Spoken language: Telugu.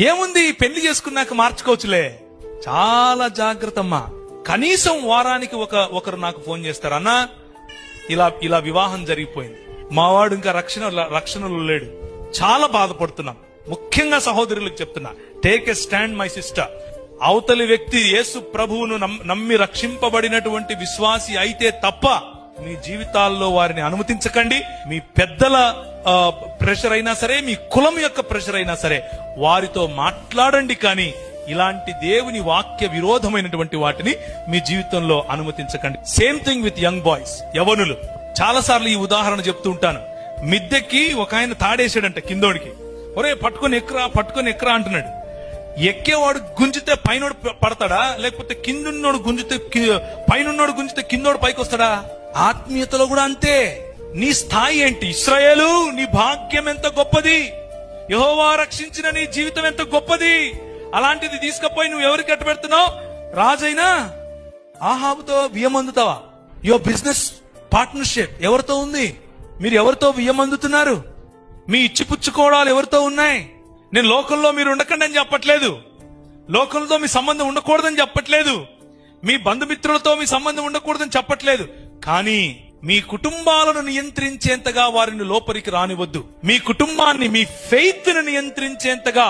ఏముంది, పెళ్లి చేసుకున్నాక మార్చుకోవచ్చులే. చాలా జాగ్రత్త అమ్మా. కనీసం వారానికి ఒకరు నాకు ఫోన్ చేస్తారు, అన్నా ఇలా వివాహం జరిగిపోయింది, మావాడు ఇంకా రక్షణలో లేడు, చాలా బాధపడుతున్నాం. ముఖ్యంగా సహోదరులకు చెప్తున్నా, take a stand my sister. అవతలి వ్యక్తి యేసు ప్రభువును నమ్మి రక్షింపబడినటువంటి విశ్వాసి అయితే తప్ప మీ జీవితాల్లో వారిని అనుమతించకండి. మీ పెద్దల ప్రెషర్ అయినా సరే, మీ కులం యొక్క ప్రెషర్ అయినా సరే వారితో మాట్లాడండి, కానీ ఇలాంటి దేవుని వాక్య విరోధమైనటువంటి వాటిని మీ జీవితంలో అనుమతించకండి. Same thing with young boys, యవనులు. చాలా సార్లు ఈ ఉదాహరణ చెప్తూ ఉంటాను. మిద్దెకి ఒక ఆయన తాడేసాడంట కిందోడికి, ఒరే పట్టుకొని ఎక్కరా అంటున్నాడు. ఎక్కేవాడు గుంజితే పైనోడు పడతాడా, లేకపోతే కిందున్నోడు పైనున్నోడు గుంజితే కిందోడు పైకి వస్తాడా? ఆత్మీయతలో కూడా అంతే. నీ స్థాయి ఏంటి? ఇశ్రాయేలు, నీ భాగ్యం ఎంత గొప్పది, యెహోవా రక్షించిన నీ జీవితం ఎంత గొప్పది. అలాంటిది తీసుకుపోయి నువ్వు ఎవరికి కట్టబెడుతున్నావు? రాజైనా ఆహాబుతో వియ్యమందుతావా? యువర్ బిజినెస్ పార్ట్నర్షిప్ ఎవరితో ఉంది? మీరు ఎవరితో వియ్యమందుతున్నారు? మీ ఇచ్చిపుచ్చుకోవడాలు ఎవరితో ఉన్నాయి? నేను లోకంలో మీరు ఉండకండి అని చెప్పట్లేదు, లోకంలో మీ సంబంధం ఉండకూడదని చెప్పట్లేదు, మీ బంధుమిత్రులతో మీ సంబంధం ఉండకూడదని చెప్పట్లేదు. కానీ మీ కుటుంబాలను నియంత్రించేంతగా వారిని లోపలికి రానివద్దు. మీ కుటుంబాన్ని, మీ ఫెయిత్ ను నియంత్రించేంతగా